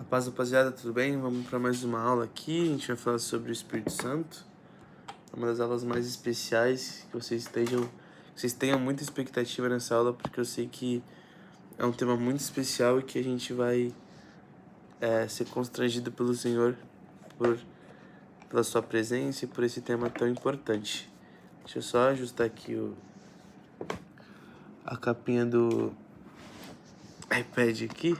Paz, rapaziada, tudo bem? Vamos para mais uma aula aqui. A gente vai falar sobre o Espírito Santo. É uma das aulas mais especiais, que vocês tenham muita expectativa nessa aula, porque eu sei que é um tema muito especial e que a gente vai ser constrangido pelo Senhor pela sua presença e por esse tema tão importante. Deixa eu só ajustar aqui a capinha do iPad aqui.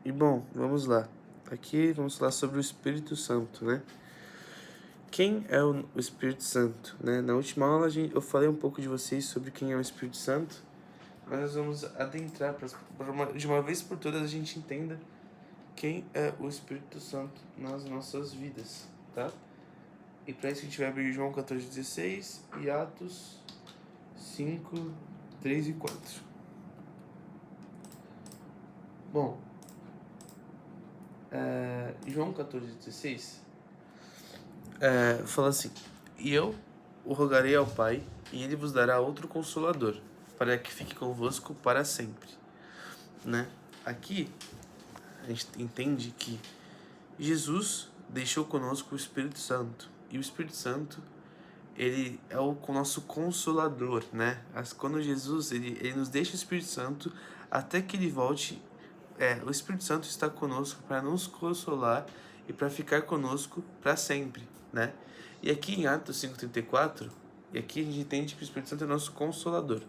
E bom, vamos lá. Aqui vamos falar sobre o Espírito Santo, né? Quem é o Espírito Santo, né? Na última aula eu falei um pouco de vocês sobre quem é o Espírito Santo, mas nós vamos adentrar de uma vez por todas a gente entenda quem é o Espírito Santo nas nossas vidas, tá? E para isso a gente vai abrir João 14:16 e Atos 5, 3 e 4. Bom, João 14:16 fala assim: E eu o rogarei ao Pai, e ele vos dará outro Consolador, para que fique convosco para sempre. Né? Aqui a gente entende que Jesus deixou conosco o Espírito Santo, e o Espírito Santo ele é o nosso Consolador, né? Quando Jesus ele nos deixa o Espírito Santo até que ele volte, o Espírito Santo está conosco para nos consolar e para ficar conosco para sempre, né? E aqui em Atos 5:34, e aqui a gente entende que o Espírito Santo é nosso Consolador.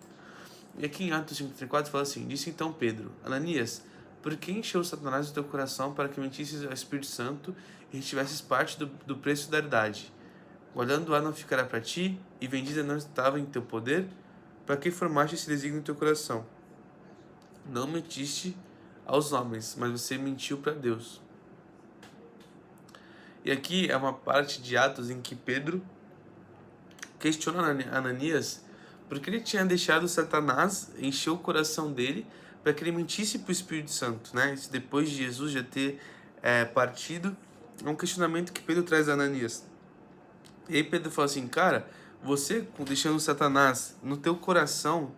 E aqui em Atos 5:34 fala assim: Disse então Pedro: Ananias, por que encheu Satanás o teu coração para que mentisses ao Espírito Santo e retivesses parte do preço da herdade? Guardando a não ficará para ti, e vendida não estava em teu poder? Para que formaste esse desígnio no teu coração? Não mentiste aos homens, mas você mentiu para Deus. E aqui é uma parte de Atos em que Pedro questiona Ananias porque ele tinha deixado Satanás encher o coração dele para que ele mentisse para o Espírito Santo, né? Isso depois de Jesus já ter partido, é um questionamento que Pedro traz a Ananias. E aí Pedro fala assim: cara, você deixando Satanás no teu coração...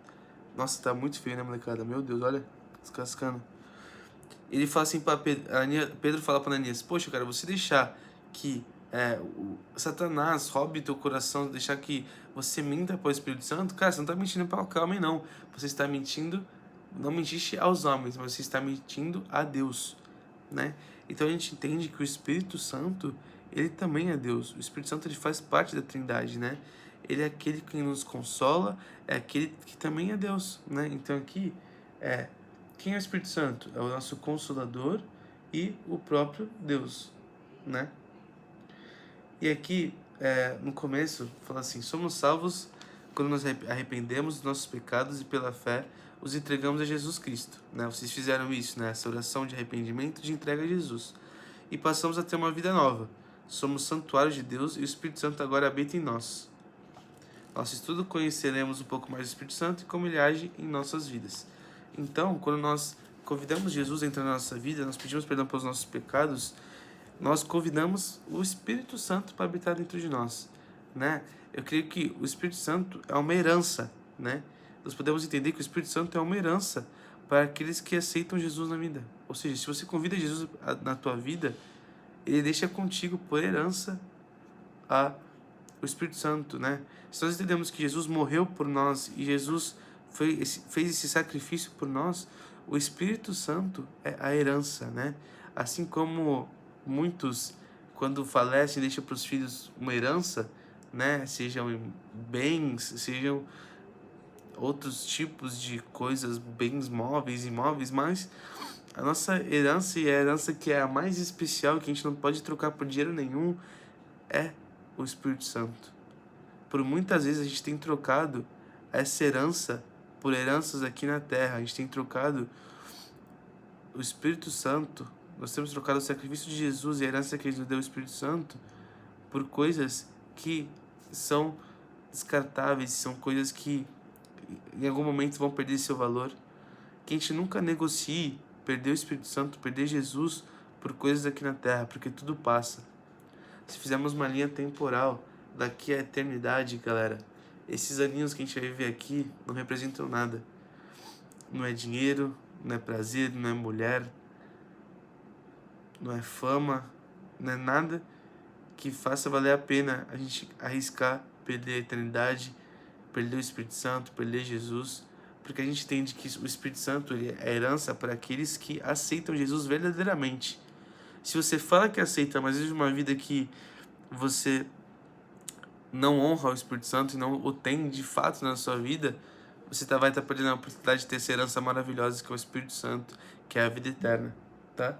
Nossa, tá muito feio, né, molecada? Meu Deus, olha, descascando. Ele fala assim para Pedro fala para Ananias: poxa, cara, você deixar que o Satanás roube teu coração, deixar que você minta para o Espírito Santo, cara, você não está mentindo para qualquer homem, não. Você está mentindo, não mentiste aos homens, mas você está mentindo a Deus, né? Então a gente entende que o Espírito Santo, ele também é Deus. O Espírito Santo, ele faz parte da Trindade, né? Ele é aquele que nos consola, é aquele que também é Deus, né? Então aqui, quem é o Espírito Santo? É o nosso Consolador e o próprio Deus, né? E aqui, no começo, fala assim: somos salvos quando nos arrependemos dos nossos pecados e pela fé os entregamos a Jesus Cristo, né? Vocês fizeram isso, né? Essa oração de arrependimento, de entrega a Jesus. E passamos a ter uma vida nova. Somos santuários de Deus e o Espírito Santo agora habita em nós. Nosso estudo conheceremos um pouco mais do Espírito Santo e como ele age em nossas vidas. Então, quando nós convidamos Jesus a entrar na nossa vida, nós pedimos perdão pelos nossos pecados, nós convidamos o Espírito Santo para habitar dentro de nós, né? Eu creio que o Espírito Santo é uma herança, né? Nós podemos entender que o Espírito Santo é uma herança para aqueles que aceitam Jesus na vida. Ou seja, se você convida Jesus na tua vida, ele deixa contigo por herança o Espírito Santo, né? Se nós entendemos que Jesus morreu por nós e Jesus fez esse sacrifício por nós, o Espírito Santo é a herança, né? Assim como muitos, quando falecem, deixam para os filhos uma herança, né? Sejam bens, sejam outros tipos de coisas, bens móveis, imóveis, mas a nossa herança, e a herança que é a mais especial, que a gente não pode trocar por dinheiro nenhum, é o Espírito Santo. Por muitas vezes a gente tem trocado essa herança por heranças aqui na terra. A gente tem trocado o Espírito Santo, nós temos trocado o sacrifício de Jesus e a herança que ele nos deu, o Espírito Santo, por coisas que são descartáveis, são coisas que em algum momento vão perder seu valor. Que a gente nunca negocie perder o Espírito Santo, perder Jesus por coisas aqui na terra, porque tudo passa. Se fizermos uma linha temporal daqui à eternidade, galera, esses aninhos que a gente vai viver aqui não representam nada. Não é dinheiro, não é prazer, não é mulher, não é fama, não é nada que faça valer a pena a gente arriscar perder a eternidade, perder o Espírito Santo, perder Jesus, porque a gente entende que o Espírito Santo ele é herança para aqueles que aceitam Jesus verdadeiramente. Se você fala que aceita, mas vive uma vida que você não honra o Espírito Santo e não o tem de fato na sua vida, você vai estar perdendo a oportunidade de ter essa herança maravilhosa que é o Espírito Santo, que é a vida eterna, tá?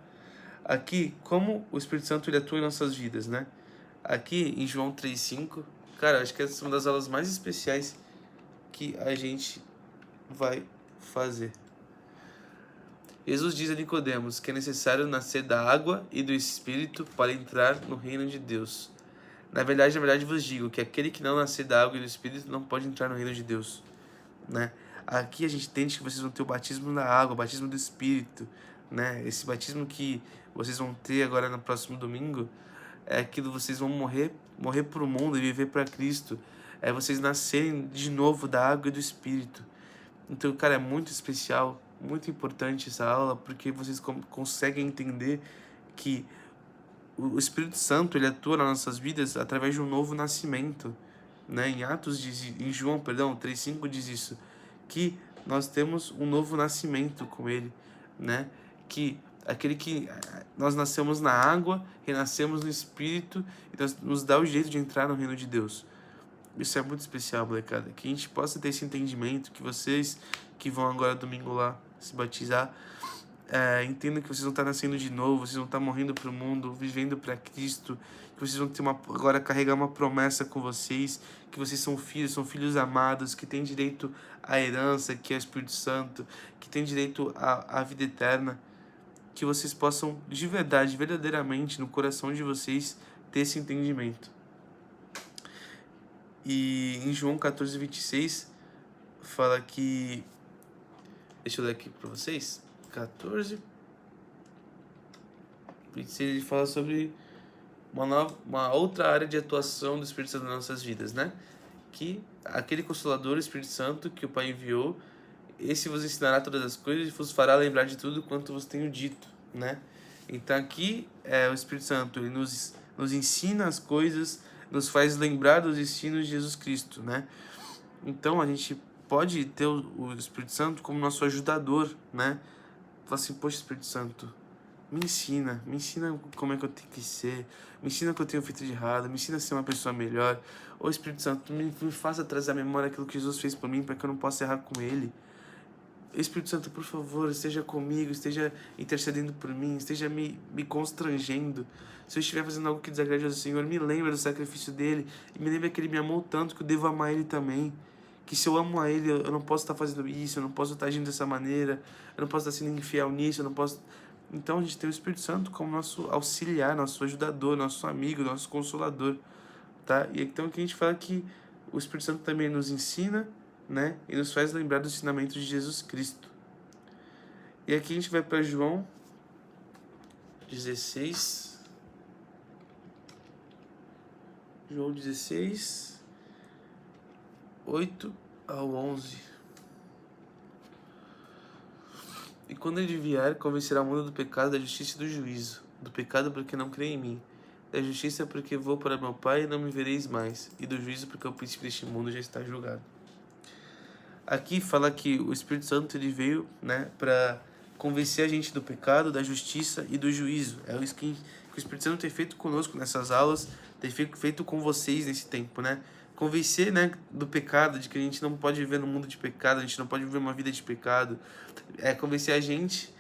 Aqui, como o Espírito Santo ele atua em nossas vidas, né? Aqui em João 3,5, cara, acho que essa é uma das aulas mais especiais que a gente vai fazer. Jesus diz a Nicodemos que é necessário nascer da água e do Espírito para entrar no reino de Deus. Na verdade vos digo que aquele que não nascer da água e do Espírito não pode entrar no reino de Deus, né? Aqui a gente entende que vocês vão ter o batismo da água, o batismo do Espírito, né? Esse batismo que vocês vão ter agora no próximo domingo é aquilo vocês vão morrer para o mundo e viver para Cristo. É vocês nascerem de novo da água e do Espírito. Então, cara, é muito especial, muito importante essa aula, porque vocês conseguem entender que o Espírito Santo ele atua nas nossas vidas através de um novo nascimento, né? Em João 3,5 diz isso, que nós temos um novo nascimento com ele, né? Que aquele que nós nascemos na água, renascemos no Espírito e nos dá o jeito de entrar no reino de Deus. Isso é muito especial, molecada. Que a gente possa ter esse entendimento, que vocês que vão agora domingo lá se batizar, entendam que vocês vão estar nascendo de novo, vocês vão estar morrendo para o mundo, vivendo para Cristo, que vocês vão ter agora carregar uma promessa com vocês, que vocês são filhos amados, que têm direito à herança, que é o Espírito Santo, que têm direito à vida eterna, que vocês possam de verdade, verdadeiramente, no coração de vocês, ter esse entendimento. E em João 14,26 fala que... Deixa eu ler aqui para vocês. 14, 26, ele fala sobre uma outra área de atuação do Espírito Santo nas nossas vidas, né? Que aquele Consolador, o Espírito Santo, que o Pai enviou, esse vos ensinará todas as coisas e vos fará lembrar de tudo quanto vos tenho dito, né? Então aqui o Espírito Santo, ele nos ensina as coisas, nos faz lembrar dos ensinos de Jesus Cristo, né? Então a gente pode ter o Espírito Santo como nosso ajudador, né? Fala assim, poxa, Espírito Santo, me ensina como é que eu tenho que ser, me ensina o que eu tenho feito de errado, me ensina a ser uma pessoa melhor. Ô Espírito Santo, me faça trazer à memória aquilo que Jesus fez por mim, para que eu não possa errar com Ele. Espírito Santo, por favor, esteja comigo, esteja intercedendo por mim, esteja me constrangendo. Se eu estiver fazendo algo que desagrade ao Senhor, me lembre do sacrifício dele, e me lembre que ele me amou tanto que eu devo amar ele também. Que se eu amo a ele, eu não posso estar fazendo isso, eu não posso estar agindo dessa maneira, eu não posso estar sendo infiel nisso, eu não posso... Então a gente tem o Espírito Santo como nosso auxiliar, nosso ajudador, nosso amigo, nosso consolador, tá? E então aqui a gente fala que o Espírito Santo também nos ensina, né? E nos faz lembrar dos ensinamentos de Jesus Cristo. E aqui a gente vai para João 16. João 16, 8 ao 11. E quando ele vier, convencerá o mundo do pecado, da justiça e do juízo. Do pecado porque não crê em mim. Da justiça porque vou para meu Pai e não me vereis mais. E do juízo porque o príncipe deste mundo já está julgado. Aqui fala que o Espírito Santo ele veio, né, para convencer a gente do pecado, da justiça e do juízo. É isso que o Espírito Santo tem feito conosco nessas aulas, tem feito com vocês nesse tempo, né? Convencer, né, do pecado, de que a gente não pode viver no mundo de pecado, a gente não pode viver uma vida de pecado. Convencer a gente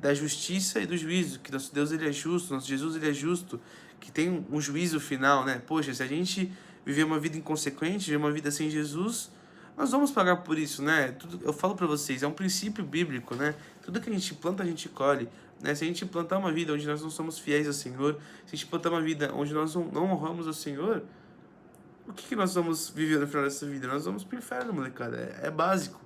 da justiça e do juízo, que nosso Deus ele é justo, nosso Jesus ele é justo, que tem um juízo final, né? Poxa, se a gente viver uma vida inconsequente, viver uma vida sem Jesus, nós vamos pagar por isso, né? Eu falo para vocês, é um princípio bíblico, né? Tudo que a gente planta, a gente colhe, né? Se a gente plantar uma vida onde nós não somos fiéis ao Senhor, se a gente plantar uma vida onde nós não honramos ao Senhor, o que nós vamos viver no final dessa vida? Nós vamos pro inferno, molecada. É básico,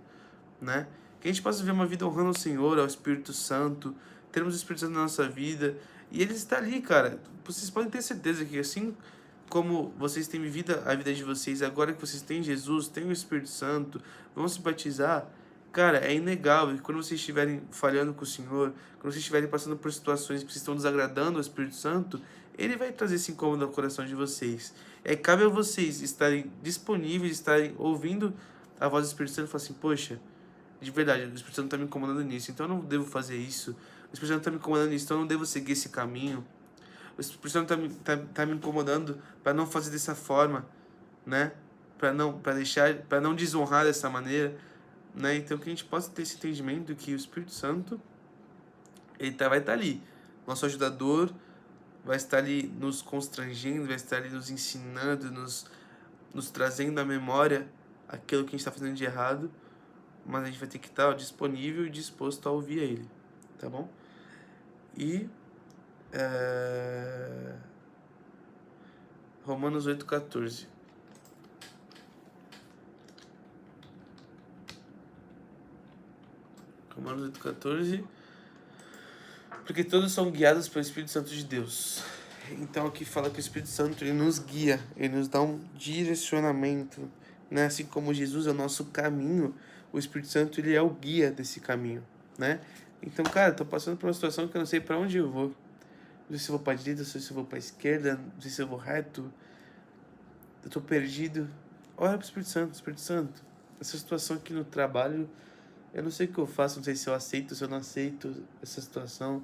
né? Que a gente possa viver uma vida honrando ao Senhor, ao Espírito Santo, termos o Espírito Santo na nossa vida, e Ele está ali, cara. Vocês podem ter certeza que assim como vocês têm vivido a vida de vocês, agora que vocês têm Jesus, têm o Espírito Santo, vão se batizar, Cara, é inegável que quando vocês estiverem falhando com o Senhor, quando vocês estiverem passando por situações que vocês estão desagradando ao Espírito Santo, Ele vai trazer esse incômodo ao coração de vocês. E aí cabe a vocês estarem disponíveis, estarem ouvindo a voz do Espírito Santo e falar assim, poxa, de verdade, o Espírito Santo está me incomodando nisso, então eu não devo fazer isso. O Espírito Santo está me incomodando nisso, então eu não devo seguir esse caminho. O Espírito Santo tá me incomodando para não fazer dessa forma, né? Para não desonrar dessa maneira, né? Então que a gente possa ter esse entendimento que o Espírito Santo vai estar ali, nosso ajudador, vai estar ali nos constrangendo, vai estar ali nos ensinando, nos trazendo à memória aquilo que a gente está fazendo de errado, mas a gente vai ter que estar disponível e disposto a ouvir ele, tá bom? E Romanos 8,14. Romanos 8,14. Porque todos são guiados pelo Espírito Santo de Deus. Então aqui fala que o Espírito Santo ele nos guia, ele nos dá um direcionamento, né? Assim como Jesus é o nosso caminho, o Espírito Santo ele é o guia desse caminho, né? Então, cara, tô passando por uma situação que eu não sei para onde eu vou. Não sei se eu vou para direita, não sei se eu vou para esquerda, não sei se eu vou reto. Eu tô perdido. Olha pro Espírito Santo, Espírito Santo. Essa situação aqui no trabalho, eu não sei o que eu faço, não sei se eu aceito, se eu não aceito essa situação.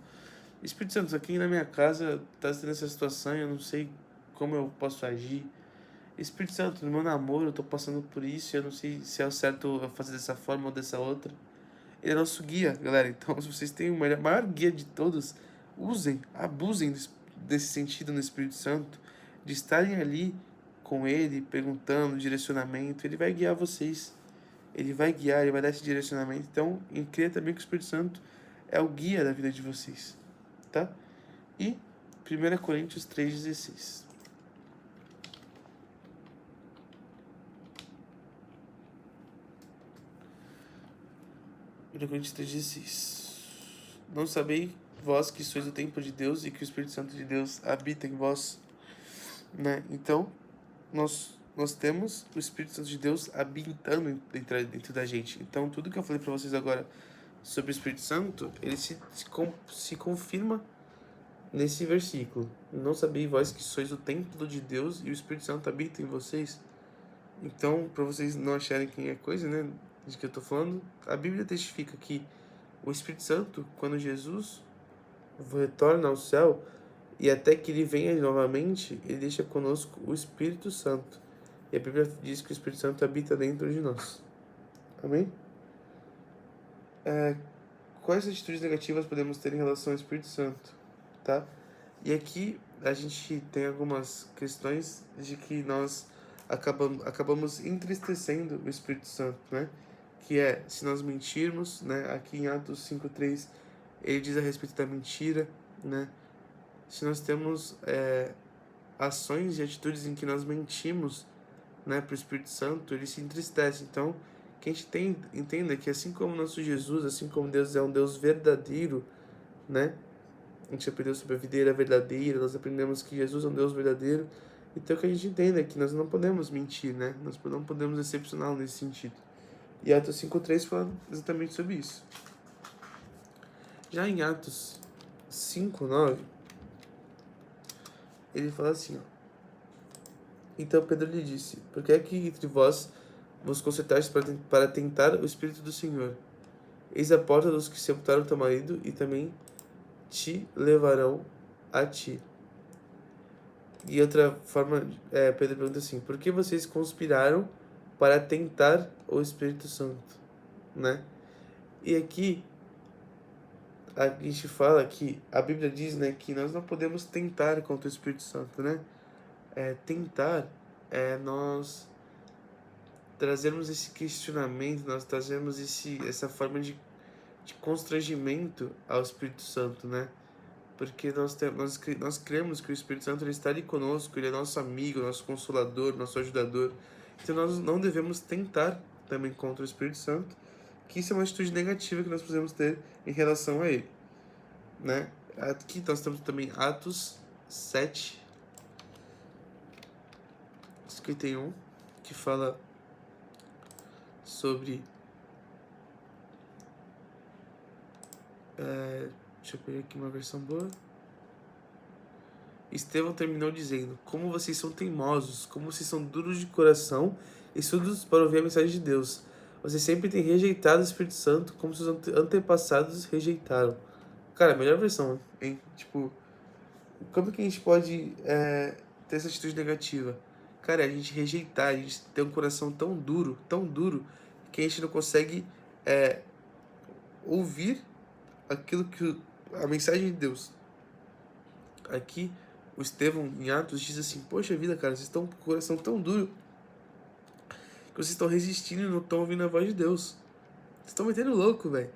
Espírito Santo, aqui na minha casa tá tendo essa situação e eu não sei como eu posso agir. Espírito Santo, no meu namoro eu tô passando por isso e eu não sei se é o certo eu fazer dessa forma ou dessa outra. Ele é nosso guia, galera. Então, se vocês têm o maior guia de todos, usem, abusem desse sentido no Espírito Santo, de estarem ali com ele, perguntando, direcionamento. Ele vai guiar vocês. Ele vai guiar, ele vai dar esse direcionamento. Então, creia também que o Espírito Santo é o guia da vida de vocês, tá? E 1 Coríntios 3,16. 1 Coríntios 3,16. Não sabeis vós que sois o templo de Deus e que o Espírito Santo de Deus habita em vós, né? Então, nós temos o Espírito Santo de Deus habitando dentro da gente. Então, tudo que eu falei para vocês agora sobre o Espírito Santo, ele se confirma nesse versículo. Não sabeis vós que sois o templo de Deus e o Espírito Santo habita em vocês? Então, para vocês não acharem que é coisa, né, de que eu tô falando, a Bíblia testifica que o Espírito Santo, quando Jesus retorna ao céu e até que ele venha novamente, ele deixa conosco o Espírito Santo. E a Bíblia diz que o Espírito Santo habita dentro de nós. Amém? Quais atitudes negativas podemos ter em relação ao Espírito Santo? Tá? E aqui a gente tem algumas questões de que nós acabamos entristecendo o Espírito Santo, né? Que é se nós mentirmos, né? Aqui em Atos 5,3 ele diz a respeito da mentira, né? Se nós temos ações e atitudes em que nós mentimos, né, para o Espírito Santo, ele se entristece. Então, que a gente entenda que assim como nosso Jesus, assim como Deus é um Deus verdadeiro, né? A gente aprendeu sobre a videira verdadeira, nós aprendemos que Jesus é um Deus verdadeiro. Então que a gente entenda que nós não podemos mentir, né? Nós não podemos decepcioná-lo nesse sentido. E Atos 5,3 fala exatamente sobre isso. Já em Atos 5,9, ele fala assim, ó. Então Pedro lhe disse, por que é que entre vós vos concertais para tentar o Espírito do Senhor? Eis a porta dos que sepultaram teu marido e também te levarão a ti. E outra forma, Pedro pergunta assim, por que vocês conspiraram para tentar o Espírito Santo, né? E aqui a gente fala que a Bíblia diz, né, que nós não podemos tentar contra o Espírito Santo, né? Tentar é nós trazermos esse questionamento, nós trazermos essa forma de constrangimento ao Espírito Santo, né? Porque nós cremos que o Espírito Santo ele está ali conosco, ele é nosso amigo, nosso consolador, nosso ajudador. Então nós não devemos tentar também contra o Espírito Santo, que isso é uma atitude negativa que nós podemos ter em relação a ele, né? Aqui nós temos também Atos 7:51, que fala sobre Deixa eu pegar aqui uma versão boa. Estevão terminou dizendo: como vocês são teimosos, como vocês são duros de coração e surdos para ouvir a mensagem de Deus. Vocês sempre têm rejeitado o Espírito Santo, como seus antepassados rejeitaram. Cara, a melhor versão, hein? Tipo, como que a gente pode ter essa atitude negativa? Cara, a gente rejeitar, a gente ter um coração tão duro, que a gente não consegue ouvir aquilo que a mensagem de Deus. Aqui, o Estevão, em Atos, diz assim: poxa vida, cara, vocês estão com o coração tão duro que vocês estão resistindo e não estão ouvindo a voz de Deus. Vocês estão metendo louco, velho.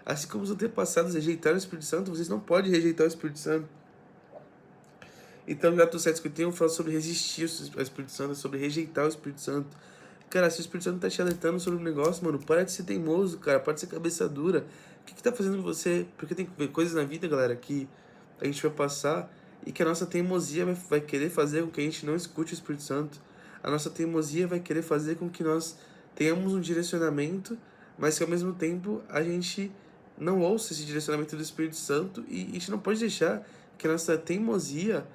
Assim como os antepassados rejeitaram o Espírito Santo, vocês não podem rejeitar o Espírito Santo. Então, em Atos 7:51 fala sobre resistir ao Espírito Santo, sobre rejeitar o Espírito Santo. Cara, se o Espírito Santo tá te alertando sobre um negócio, mano, para de ser teimoso, cara, para de ser cabeça dura. O que tá fazendo você? Porque tem coisas na vida, galera, que a gente vai passar e que a nossa teimosia vai querer fazer com que a gente não escute o Espírito Santo. A nossa teimosia vai querer fazer com que nós tenhamos um direcionamento, mas que ao mesmo tempo a gente não ouça esse direcionamento do Espírito Santo, e a gente não pode deixar que a nossa teimosia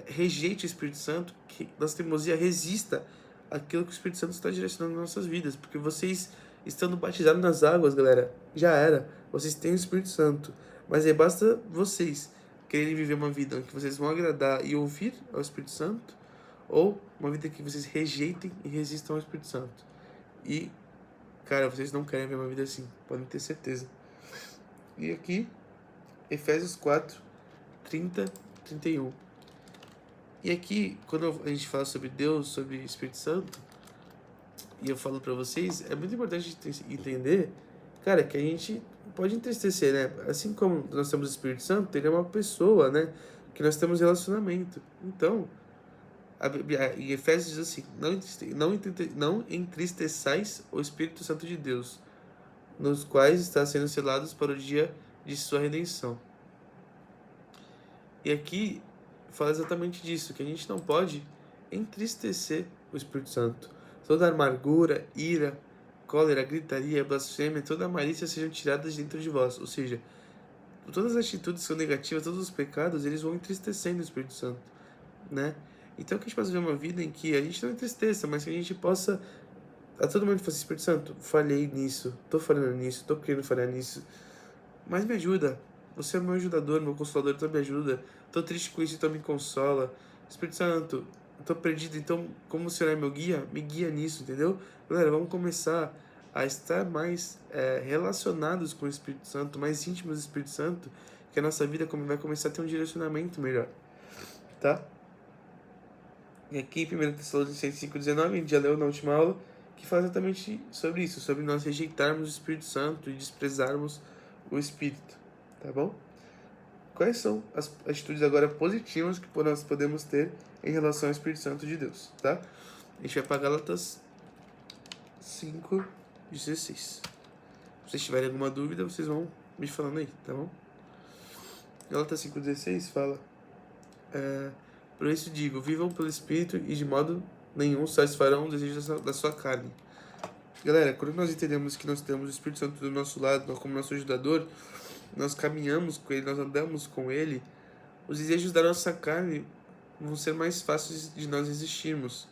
rejeite o Espírito Santo, que nossa teimosia resista aquilo que o Espírito Santo está direcionando nas nossas vidas. Porque vocês, estando batizados nas águas, galera, já era. Vocês têm o Espírito Santo. Mas aí basta vocês quererem viver uma vida em que vocês vão agradar e ouvir ao Espírito Santo, ou uma vida que vocês rejeitem e resistam ao Espírito Santo. E, cara, vocês não querem ver uma vida assim, podem ter certeza. E aqui, Efésios 4:30-31. E aqui, quando a gente fala sobre Deus, sobre Espírito Santo, e eu falo pra vocês, é muito importante entender, cara, que a gente pode entristecer, né? Assim como nós temos o Espírito Santo, ele é uma pessoa, né? Que nós temos relacionamento. Então, em Efésios diz assim: não entristeçais o Espírito Santo de Deus, nos quais está sendo selados para o dia de sua redenção. E aqui fala exatamente disso, que a gente não pode entristecer o Espírito Santo. Toda amargura, ira, cólera, gritaria, blasfêmia, toda a malícia sejam tiradas dentro de vós. Ou seja, todas as atitudes que são negativas, todos os pecados, eles vão entristecendo o Espírito Santo, né? Então que a gente possa viver uma vida em que a gente não entristeça, mas que a gente possa a todo momento falar assim: Espírito Santo, falhei nisso, tô falhando nisso, tô querendo falhar nisso, mas me ajuda. Você é meu ajudador, meu consolador, então me ajuda. Tô triste com isso, então me consola. Espírito Santo, eu tô perdido, então como o Senhor é meu guia, me guia nisso, entendeu? Galera, vamos começar a estar mais relacionados com o Espírito Santo, mais íntimos do Espírito Santo, que a nossa vida vai começar a ter um direcionamento melhor, tá? E aqui, 1 Tessalonicenses 5:19, a gente já leu na última aula, que fala exatamente sobre isso, sobre nós rejeitarmos o Espírito Santo e desprezarmos o Espírito, tá bom? Quais são as atitudes agora positivas que nós podemos ter em relação ao Espírito Santo de Deus, tá? A gente vai para Gálatas 5:16. Se vocês tiverem alguma dúvida, vocês vão me falando aí, tá bom? Gálatas 5:16 fala: por isso digo, vivam pelo Espírito e de modo nenhum satisfarão o desejo da sua carne. Galera, quando nós entendemos que nós temos o Espírito Santo do nosso lado, como nosso ajudador, nós caminhamos com ele, nós andamos com ele, os desejos da nossa carne vão ser mais fáceis de nós resistirmos.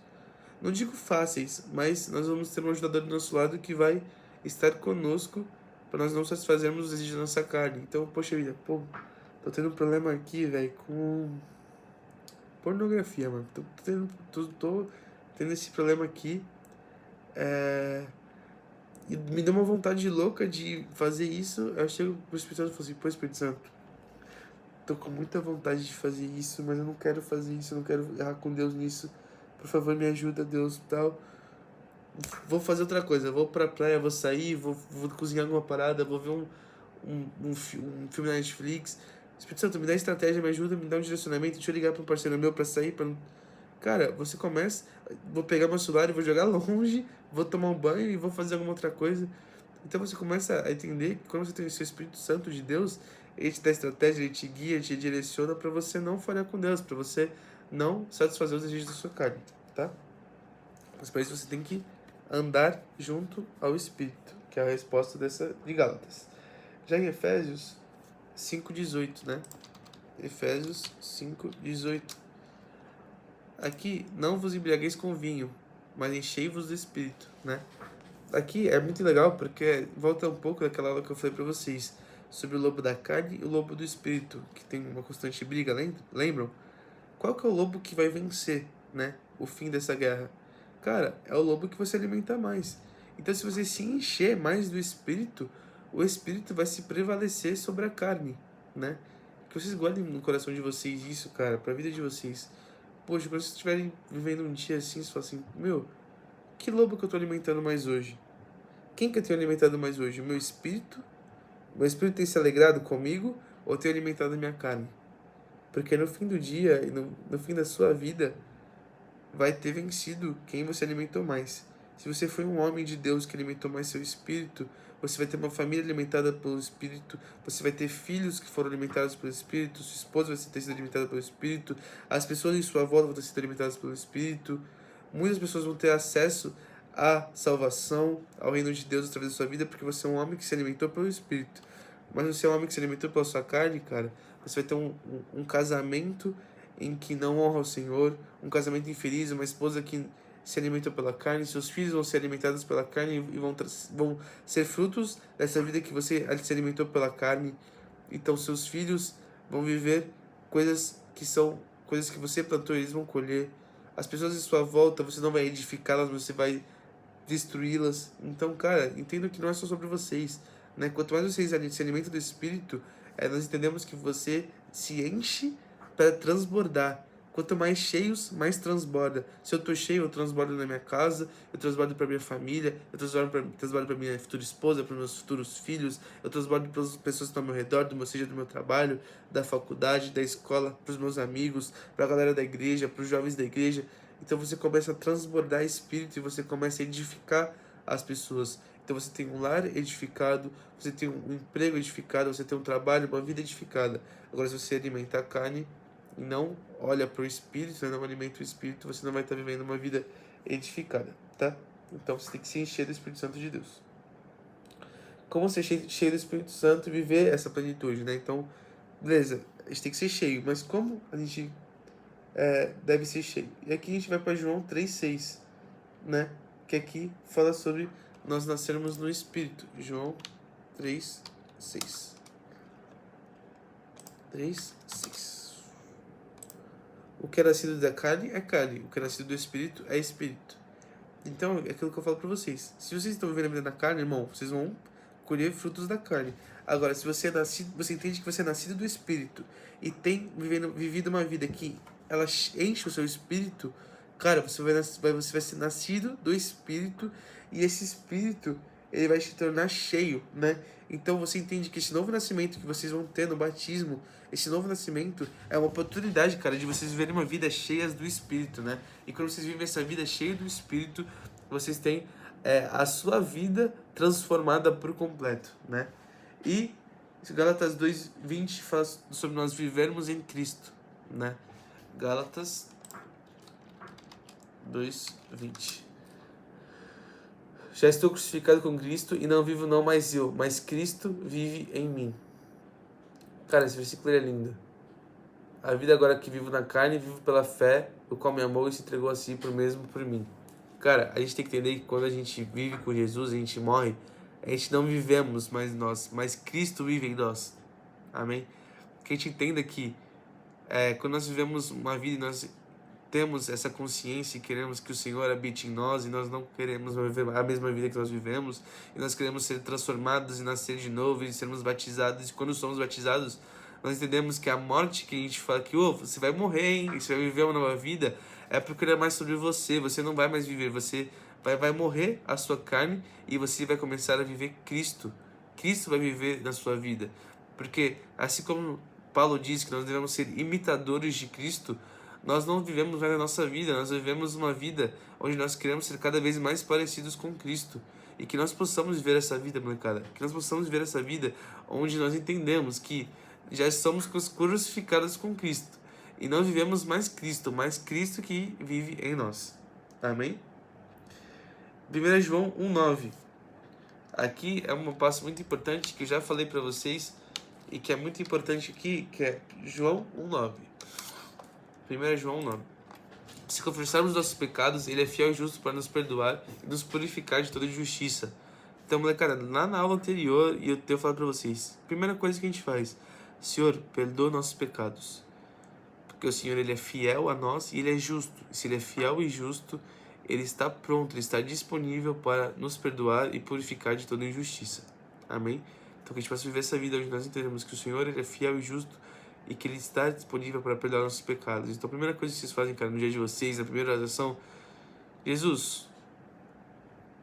Não digo fáceis, mas nós vamos ter um ajudador do nosso lado que vai estar conosco para nós não satisfazermos os desejos da nossa carne. Então, poxa vida, tô tendo um problema aqui, velho, com pornografia, mano. Tô tendo esse problema aqui. E me deu uma vontade louca de fazer isso. Eu chego pro Espírito Santo e falo assim: pô, Espírito Santo, tô com muita vontade de fazer isso, mas eu não quero fazer isso, eu não quero errar com Deus nisso. Por favor, me ajuda, Deus, tal. Vou fazer outra coisa, vou pra praia, vou sair, vou cozinhar alguma parada, vou ver um filme na Netflix. Espírito Santo, me dá estratégia, me ajuda, me dá um direcionamento. Deixa eu ligar pra um parceiro meu pra sair, pra... Cara, você começa, vou pegar meu celular e vou jogar longe, vou tomar um banho e vou fazer alguma outra coisa. Então você começa a entender que quando você tem o seu Espírito Santo de Deus, ele te dá estratégia, ele te guia, te direciona para você não falhar com Deus, para você não satisfazer os desejos da sua carne, tá? Mas para isso você tem que andar junto ao Espírito, que é a resposta dessa de Gálatas. Já em Efésios 5,18, né? Efésios 5,18. Aqui, não vos embriagueis com vinho, mas enchei-vos do Espírito, né? Aqui é muito legal porque volta um pouco daquela aula que eu falei pra vocês sobre o lobo da carne e o lobo do Espírito, que tem uma constante briga, lembram? Qual que é o lobo que vai vencer, né? O fim dessa guerra? Cara, é o lobo que você alimenta mais. Então, se você se encher mais do Espírito, o Espírito vai se prevalecer sobre a carne, né? Que vocês guardem no coração de vocês isso, cara, pra vida de vocês. Poxa, quando vocês estiverem vivendo um dia assim, você fala assim, meu, que lobo que eu tô alimentando mais hoje? Quem que eu tenho alimentado mais hoje? O meu espírito? O meu espírito tem se alegrado comigo ou eu tenho alimentado a minha carne? Porque no fim do dia e no fim da sua vida, vai ter vencido quem você alimentou mais. Se você foi um homem de Deus que alimentou mais seu espírito, você vai ter uma família alimentada pelo Espírito, você vai ter filhos que foram alimentados pelo Espírito, sua esposa vai ter sido alimentada pelo Espírito, as pessoas em sua volta vão ter sido alimentadas pelo Espírito, muitas pessoas vão ter acesso à salvação, ao reino de Deus através da sua vida, porque você é um homem que se alimentou pelo Espírito. Mas você é um homem que se alimentou pela sua carne, cara, você vai ter um casamento em que não honra o Senhor, um casamento infeliz, uma esposa que se alimentou pela carne, seus filhos vão ser alimentados pela carne e vão ser frutos dessa vida que você se alimentou pela carne. Então seus filhos vão viver coisas que são coisas que você plantou, eles vão colher. As pessoas em sua volta, você não vai edificá-las, você vai destruí-las. Então, cara, entendo que não é só sobre vocês, né? Quanto mais vocês se alimentam do Espírito, nós entendemos que você se enche para transbordar. Quanto mais cheios, mais transborda. Se eu tô cheio, eu transbordo na minha casa, eu transbordo para minha família, eu transbordo para minha futura esposa, para meus futuros filhos, eu transbordo para as pessoas que estão ao meu redor, seja do meu trabalho, da faculdade, da escola, para os meus amigos, para a galera da igreja, para os jovens da igreja. Então você começa a transbordar espírito e você começa a edificar as pessoas. Então você tem um lar edificado, você tem um emprego edificado, você tem um trabalho, uma vida edificada. Agora, se você alimentar a carne e não olha para o espírito, não alimenta o espírito, você não vai estar vivendo uma vida edificada, tá? Então você tem que se encher do Espírito Santo de Deus. Como ser cheio do Espírito Santo e viver essa plenitude, né? Então, beleza, a gente tem que ser cheio, mas como a gente deve ser cheio? E aqui a gente vai para João 3,6, né? Que aqui fala sobre nós nascermos no Espírito. João 3,6. 3,6. O que é nascido da carne é carne, o que é nascido do Espírito é Espírito. Então, é aquilo que eu falo pra vocês. Se vocês estão vivendo a vida da carne, irmão, vocês vão colher frutos da carne. Agora, se você é nascido, você entende que você é nascido do Espírito e tem vivido uma vida que ela enche o seu Espírito, cara, você vai ser nascido do Espírito e esse Espírito, ele vai te tornar cheio, né? Então você entende que esse novo nascimento que vocês vão ter no batismo, esse novo nascimento é uma oportunidade, cara, de vocês viverem uma vida cheia do Espírito, né? E quando vocês vivem essa vida cheia do Espírito, vocês têm a sua vida transformada por completo, né? E Gálatas 2:20 fala sobre nós vivermos em Cristo, né? Gálatas 2:20. Já estou crucificado com Cristo e não vivo não mais eu, mas Cristo vive em mim. Cara, esse versículo é lindo. A vida agora que vivo na carne, vivo pela fé, o qual me amou e se entregou a si por mesmo por mim. Cara, a gente tem que entender que quando a gente vive com Jesus, a gente morre, a gente não vivemos mais nós, mas Cristo vive em nós. Amém? Que a gente entenda que quando nós vivemos uma vida e nós temos essa consciência e queremos que o Senhor habite em nós e nós não queremos viver a mesma vida que nós vivemos e nós queremos ser transformados e nascer de novo e sermos batizados, e quando somos batizados nós entendemos que a morte que a gente fala que você vai morrer, hein? Você vai viver uma nova vida, é porque não é mais sobre você não vai mais viver, você vai morrer a sua carne e você vai começar a viver Cristo vai viver na sua vida, porque assim como Paulo diz que nós devemos ser imitadores de Cristo, nós não vivemos mais a nossa vida, nós vivemos uma vida onde nós queremos ser cada vez mais parecidos com Cristo. E que nós possamos viver essa vida, molecada. Que nós possamos viver essa vida onde nós entendemos que já somos crucificados com Cristo. E não vivemos mais Cristo, mas Cristo que vive em nós. Amém? 1 João 1,9. Aqui é um passo muito importante que eu já falei para vocês e que é muito importante aqui, que é João 1,9. 1 João 1,9. Se confessarmos nossos pecados, ele é fiel e justo para nos perdoar e nos purificar de toda injustiça. Então, molecada, lá na aula anterior, eu tenho falado para vocês, primeira coisa que a gente faz, Senhor, perdoa nossos pecados. Porque o Senhor, ele é fiel a nós e ele é justo. E se ele é fiel e justo, ele está pronto, ele está disponível para nos perdoar e purificar de toda injustiça. Amém? Então que a gente possa viver essa vida onde nós entendemos que o Senhor, ele é fiel e justo e que ele está disponível para perdoar nossos pecados. Então a primeira coisa que vocês fazem, cara, no dia de vocês, na primeira oração, Jesus,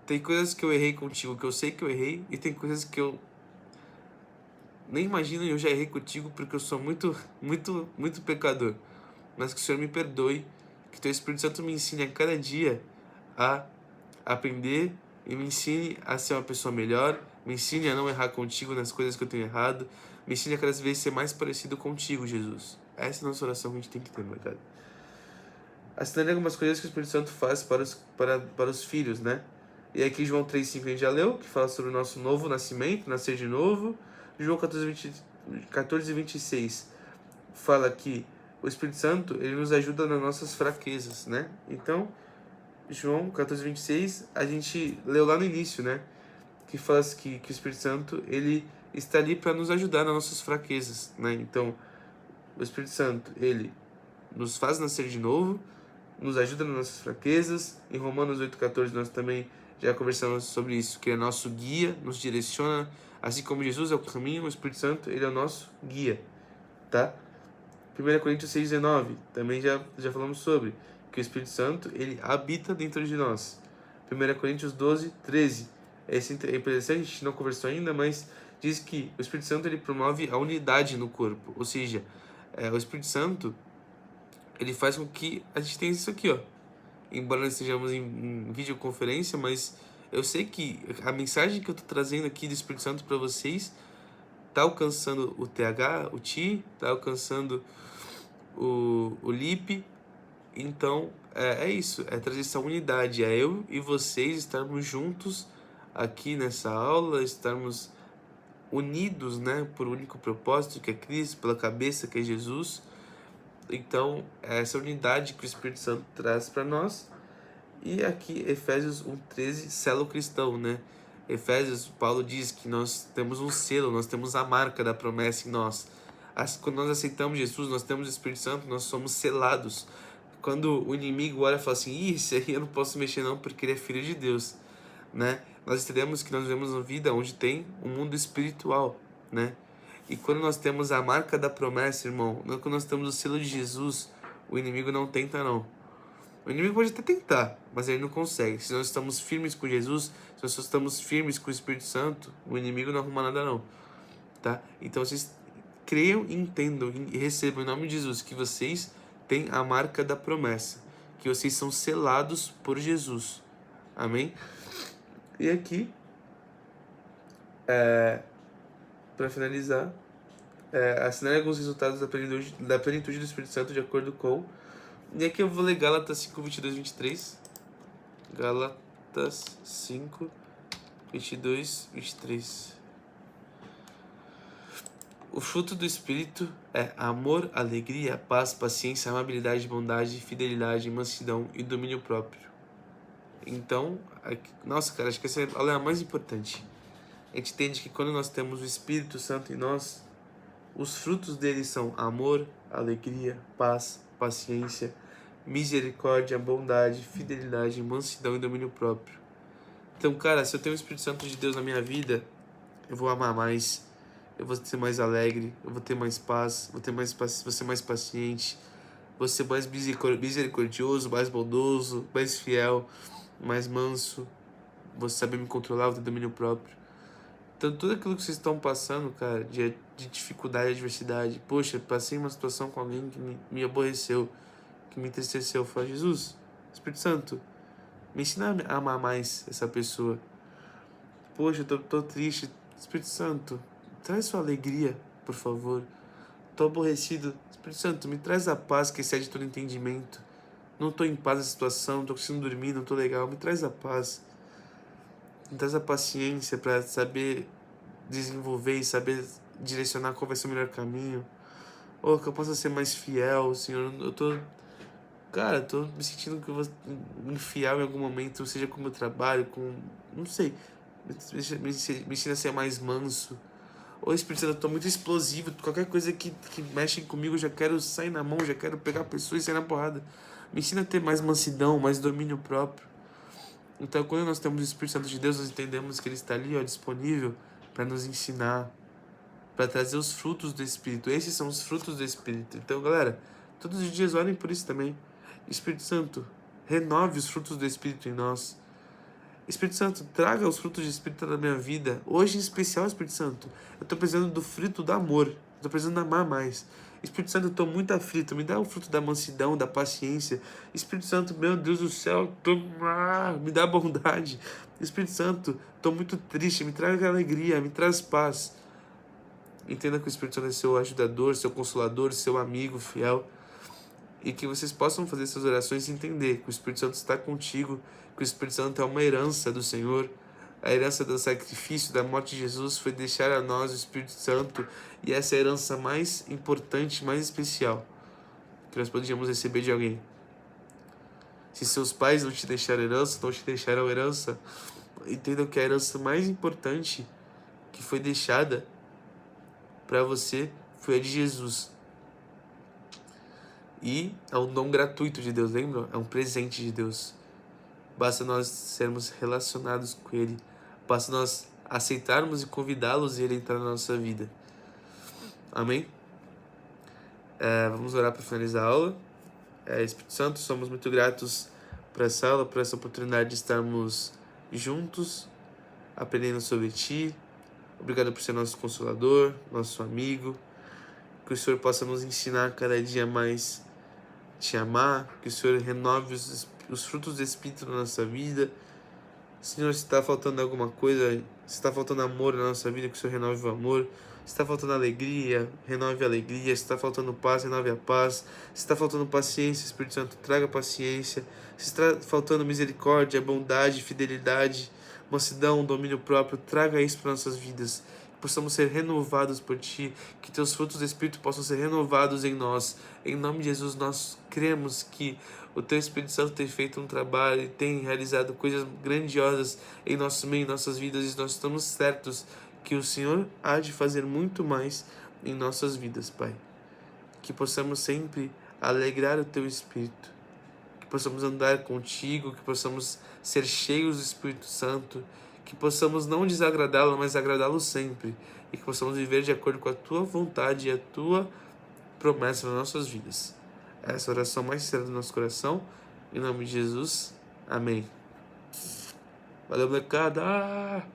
tem coisas que eu errei contigo, que eu sei que eu errei, e tem coisas que eu nem imagino, eu já errei contigo porque eu sou muito pecador. Mas que o Senhor me perdoe, que teu Espírito Santo me ensine a cada dia a aprender e me ensine a ser uma pessoa melhor, me ensine a não errar contigo nas coisas que eu tenho errado, me ensine a cada vez ser mais parecido contigo, Jesus. Essa é a nossa oração que a gente tem que ter, meu cara. Assinale algumas coisas que o Espírito Santo faz para os filhos, né? E aqui João 3,5 a gente já leu, que fala sobre o nosso novo nascimento, nascer de novo. João 14:26 fala que o Espírito Santo, ele nos ajuda nas nossas fraquezas, né? Então, João 14:26, a gente leu lá no início, né? Que fala que o Espírito Santo, ele está ali para nos ajudar nas nossas fraquezas, né? Então, o Espírito Santo, ele nos faz nascer de novo, nos ajuda nas nossas fraquezas. Em Romanos 8,14 nós também já conversamos sobre isso, que é nosso guia, nos direciona, assim como Jesus é o caminho, o Espírito Santo, ele é o nosso guia, tá? 1 Coríntios 6,19, também já falamos sobre, que o Espírito Santo, ele habita dentro de nós. 1 Coríntios 12:13, é interessante, a gente não conversou ainda, mas diz que o Espírito Santo, ele promove a unidade no corpo, ou seja, o Espírito Santo, ele faz com que a gente tenha isso aqui, ó. Embora nós estejamos em videoconferência, mas eu sei que a mensagem que eu tô trazendo aqui do Espírito Santo para vocês tá alcançando o TH, o Ti, tá alcançando o Lip. Então, é isso, é trazer essa unidade, é eu e vocês estarmos juntos aqui nessa aula, estarmos unidos, né, por um único propósito, que é Cristo, pela cabeça, que é Jesus. Então, essa unidade que o Espírito Santo traz para nós. E aqui, Efésios 1:13, selo cristão, né? Efésios, Paulo diz que nós temos um selo, nós temos a marca da promessa em nós. Quando nós aceitamos Jesus, nós temos o Espírito Santo, nós somos selados. Quando o inimigo olha e fala assim, isso aí eu não posso mexer não, porque ele é filho de Deus, né? Nós entendemos que nós vivemos uma vida onde tem um mundo espiritual, né? E quando nós temos a marca da promessa, irmão, quando nós temos o selo de Jesus, o inimigo não tenta não. O inimigo pode até tentar, mas ele não consegue. Se nós estamos firmes com Jesus, se nós estamos firmes com o Espírito Santo, o inimigo não arruma nada não, tá? Então vocês creiam e entendam e recebam em nome de Jesus que vocês têm a marca da promessa, que vocês são selados por Jesus. Amém? E aqui, para finalizar, assinale alguns resultados da plenitude do Espírito Santo de acordo com... E aqui eu vou ler Gálatas 5:22-23. Gálatas 5:22-23. O fruto do Espírito é amor, alegria, paz, paciência, amabilidade, bondade, fidelidade, mansidão e domínio próprio. Então, nossa, cara, acho que essa é a mais importante. A gente entende que quando nós temos o Espírito Santo em nós, os frutos dele são amor, alegria, paz, paciência, misericórdia, bondade, fidelidade, mansidão e domínio próprio. Então, cara, se eu tenho o Espírito Santo de Deus na minha vida, eu vou amar mais, eu vou ser mais alegre, eu vou ter mais paz, vou ser mais paciente, vou ser mais misericordioso, mais bondoso, mais fiel, mais manso, vou saber me controlar, vou ter domínio próprio. Então, tudo aquilo que vocês estão passando, cara, de dificuldade, adversidade, poxa, passei uma situação com alguém que me aborreceu, que me entristeceu, eu falo, Jesus, Espírito Santo, me ensina a amar mais essa pessoa. Poxa, eu tô triste, Espírito Santo, traz sua alegria, por favor. Tô aborrecido, Espírito Santo, me traz a paz que excede todo entendimento. Não tô em paz nessa situação, não tô conseguindo dormir, não tô legal, me traz a paz. Me traz a paciência para saber desenvolver e saber direcionar qual vai ser o melhor caminho. Ou que eu possa ser mais fiel, Senhor. Tô me sentindo que eu vou infiel em algum momento, seja com o meu trabalho, não sei. Me ensina a ser mais manso. Ô Espírito Santo, eu tô muito explosivo. Qualquer coisa que mexe comigo, eu já quero sair na mão, já quero pegar a pessoa e sair na porrada. Me ensina a ter mais mansidão, mais domínio próprio. Então, quando nós temos o Espírito Santo de Deus, nós entendemos que ele está ali, ó, disponível para nos ensinar, para trazer os frutos do Espírito. Esses são os frutos do Espírito. Então, galera, todos os dias orem por isso também. Espírito Santo, renove os frutos do Espírito em nós. Espírito Santo, traga os frutos do Espírito na minha vida. Hoje, em especial, Espírito Santo, eu estou precisando do fruto do amor. Estou precisando amar mais. Espírito Santo, eu estou muito aflito. Me dá o fruto da mansidão, da paciência. Espírito Santo, meu Deus do céu, me dá bondade. Espírito Santo, estou muito triste. Me traga alegria, me traz paz. Entenda que o Espírito Santo é seu ajudador, seu consolador, seu amigo fiel. E que vocês possam fazer essas orações e entender que o Espírito Santo está contigo, que o Espírito Santo é uma herança do Senhor. A herança do sacrifício, da morte de Jesus foi deixar a nós o Espírito Santo. E essa é a herança mais importante, mais especial que nós podíamos receber de alguém. Se seus pais não te deixaram herança, não te deixaram herança, entendam que a herança mais importante que foi deixada para você foi a de Jesus. E é um dom gratuito de Deus, lembra? É um presente de Deus. Basta nós sermos relacionados com Ele. Basta nós aceitarmos e convidá-los e Ele entrar na nossa vida. Amém? Vamos orar para finalizar a aula. Espírito Santo, somos muito gratos por essa aula, por essa oportunidade de estarmos juntos, aprendendo sobre Ti. Obrigado por ser nosso consolador, nosso amigo. Que o Senhor possa nos ensinar cada dia mais Te amar, que o Senhor renove os frutos do Espírito na nossa vida. Senhor, se está faltando alguma coisa, se está faltando amor na nossa vida, que o Senhor renove o amor. Se está faltando alegria, renove a alegria. Se está faltando paz, renove a paz. Se está faltando paciência, Espírito Santo, traga paciência. Se está faltando misericórdia, bondade, fidelidade, mansidão, domínio próprio, traga isso para nossas vidas. Que possamos ser renovados por Ti, que Teus frutos do Espírito possam ser renovados em nós. Em nome de Jesus, nós cremos que o Teu Espírito Santo tem feito um trabalho e tem realizado coisas grandiosas em nosso meio, em nossas vidas, e nós estamos certos que o Senhor há de fazer muito mais em nossas vidas, Pai. Que possamos sempre alegrar o Teu Espírito, que possamos andar contigo, que possamos ser cheios do Espírito Santo, que possamos não desagradá-lo, mas agradá-lo sempre, e que possamos viver de acordo com a Tua vontade e a Tua promessa nas nossas vidas. Essa oração mais sincera do nosso coração, em nome de Jesus, amém. Valeu, molecada!